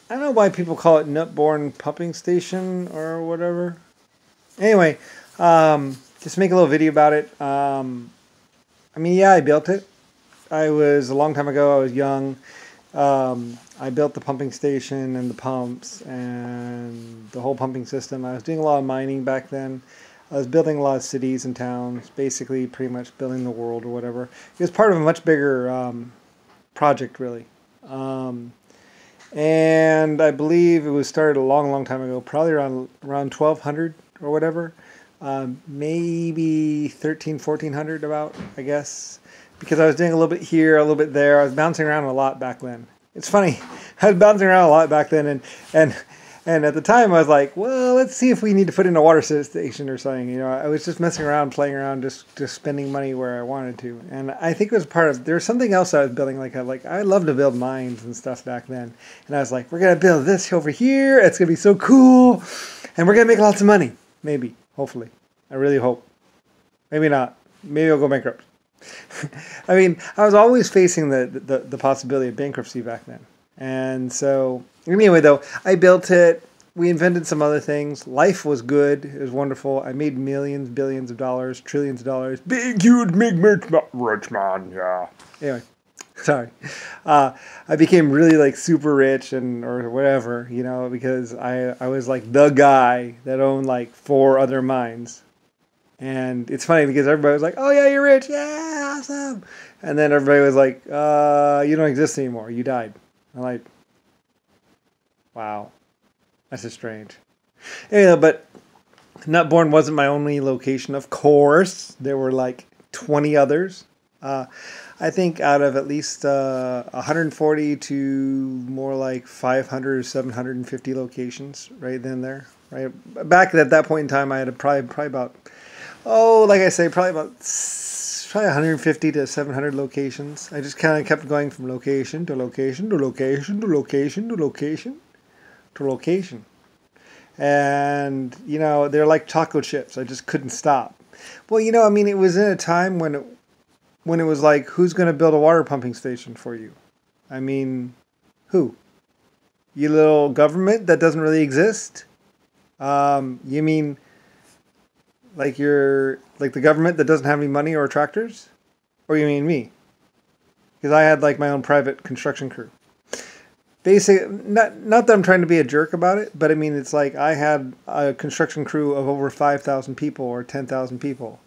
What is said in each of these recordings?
I don't know why people call it Nutborn Pumping Station or whatever. Anyway, just make a little video about it. I mean, yeah, I built it. I was a long time ago. I was young. I built the pumping station and the pumps and the whole pumping system. I was doing a lot of mining back then. I was building a lot of cities and towns, basically pretty much building the world or whatever. It was part of a much bigger project, really. Um, and I believe it was started a long, long time ago, probably around 1200 or whatever. Maybe 13, 1400 about, I guess, because I was doing a little bit here, a little bit there. I was bouncing around a lot back then. It's funny, I was bouncing around a lot back then, and and at the time I was like, well, let's see if we need to put in a water station or something. You know, I was just messing around, playing around, just spending money where I wanted to, and I think it was part of. There was something else I was building, like I loved to build mines and stuff back then, and I was like, we're gonna build this over here. It's gonna be so cool, and we're gonna make lots of money. Maybe, hopefully, I really hope. Maybe not. Maybe I'll go bankrupt. I mean, I was always facing the possibility of bankruptcy back then. And so, anyway, though, I built it. We invented some other things. Life was good. It was wonderful. I made millions, billions of dollars, trillions of dollars. Big, huge, big, rich man, yeah. Anyway, sorry. I became really like super rich and or whatever, you know, because I was like the guy that owned like 4 other mines. And it's funny because everybody was like, "Oh yeah, you're rich, yeah, awesome." And then everybody was like, "You don't exist anymore. You died." I'm like, "Wow, that's just strange." Anyway, but Nutborn wasn't my only location. Of course, there were like 20 others. Uh, I think out of at least 140 to more like 500 or 750 locations, right then there. Right back at that point in time, I had probably about like I say, probably 150 to 700 locations. I just kind of kept going from location to location to location to location to location to location. And, you know, they're like taco chips. I just couldn't stop. Well, you know, I mean, it was in a time when it was like, who's going to build a water pumping station for you? I mean, who? You little government that doesn't really exist? You mean like you're like the government that doesn't have any money or tractors? Or you mean me? Because I had like my own private construction crew. Basic, not that I'm trying to be a jerk about it, but I mean it's like I had a construction crew of over 5,000 people or 10,000 people,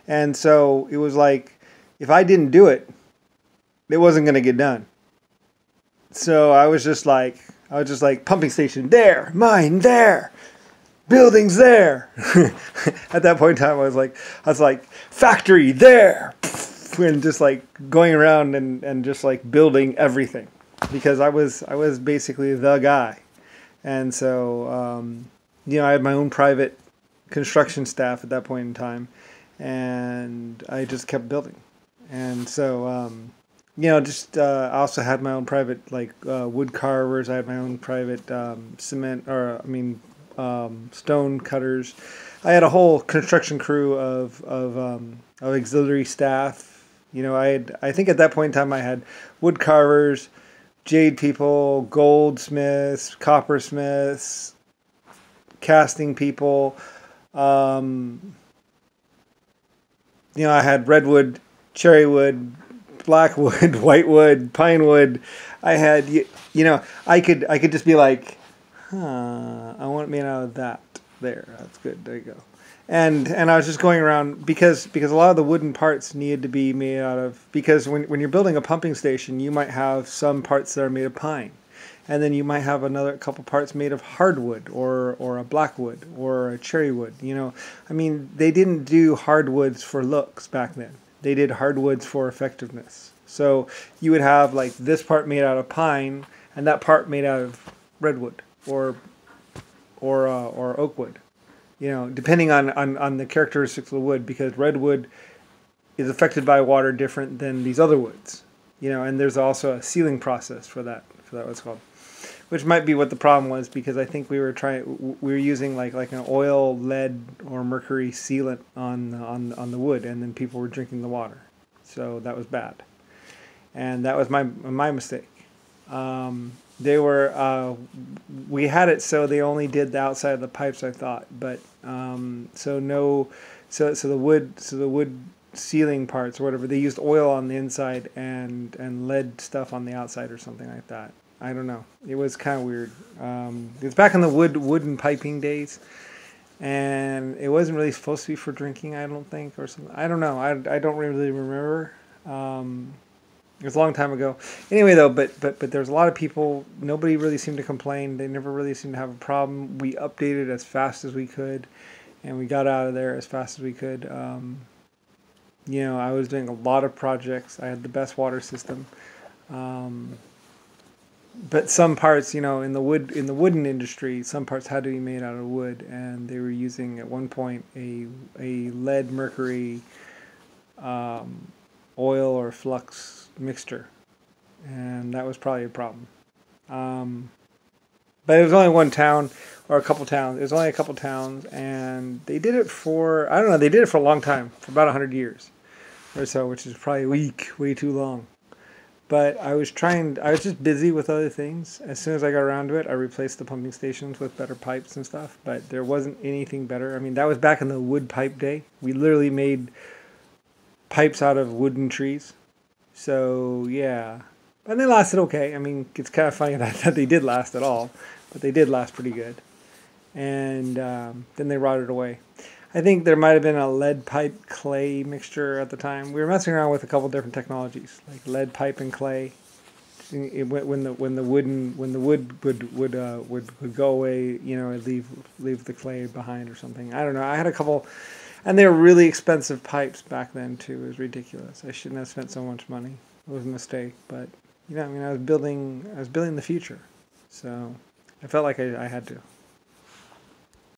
and so it was like if I didn't do it, it wasn't going to get done. So I was just like pumping station there, mine there, buildings there. At that point in time, I was like factory there, and just like going around and just like building everything because I was basically the guy, and so you know I had my own private construction staff at that point in time, and I just kept building, and so you know just I also had my own private like wood carvers. I had my own private cement or I mean stone cutters. I had a whole construction crew of auxiliary staff. You know, I think at that point in time I had wood carvers, jade people, goldsmiths, coppersmiths, casting people. You know, I had redwood, cherrywood, blackwood, whitewood, pinewood. I had you know I could just be like, I want it made out of that. There, that's good. There you go. And I was just going around because a lot of the wooden parts needed to be made out of because when you're building a pumping station, you might have some parts that are made of pine, and then you might have another couple parts made of hardwood or a blackwood or a cherrywood. You know, I mean, they didn't do hardwoods for looks back then. They did hardwoods for effectiveness. So you would have like this part made out of pine and that part made out of redwood or oak wood, you know, depending on the characteristics of the wood, because redwood is affected by water different than these other woods, you know, and there's also a sealing process for that what's called, which might be what the problem was, because I think we were using like an oil, lead, or mercury sealant on the wood, and then people were drinking the water, so that was bad, and that was my mistake. They were we had it so they only did the outside of the pipes, I thought, but so no, so the wood ceiling parts or whatever, they used oil on the inside and lead stuff on the outside or something like that. I don't know. It was kind of weird. It was back in the wooden piping days, and it wasn't really supposed to be for drinking, I don't think, or something. I don't know. I don't really remember. It was a long time ago. Anyway, though, but there's a lot of people. Nobody really seemed to complain. They never really seemed to have a problem. We updated as fast as we could, and we got out of there as fast as we could. I was doing a lot of projects. I had the best water system. But some parts, in the wooden industry, some parts had to be made out of wood, and they were using at one point a lead mercury oil or flux mixture, and that was probably a problem. But it was only one town or a couple towns. It was only a couple towns, and they did it for, I don't know, they did it for a long time, for about 100 years or so, which is probably way too long. But I was just busy with other things. As soon as I got around to it, I replaced the pumping stations with better pipes and stuff, but there wasn't anything better. I mean, that was back in the wood pipe day. We literally made pipes out of wooden trees. So, yeah. And they lasted okay. I mean, it's kind of funny that they did last at all, but they did last pretty good. And then they rotted away. I think there might have been a lead pipe clay mixture at the time. We were messing around with a couple different technologies, like lead pipe and clay. When the wood would go away, it'd leave the clay behind or something. I don't know. I had a couple, and they were really expensive pipes back then too. It was ridiculous. I shouldn't have spent so much money. It was a mistake, but I was building the future, so I felt like I had to.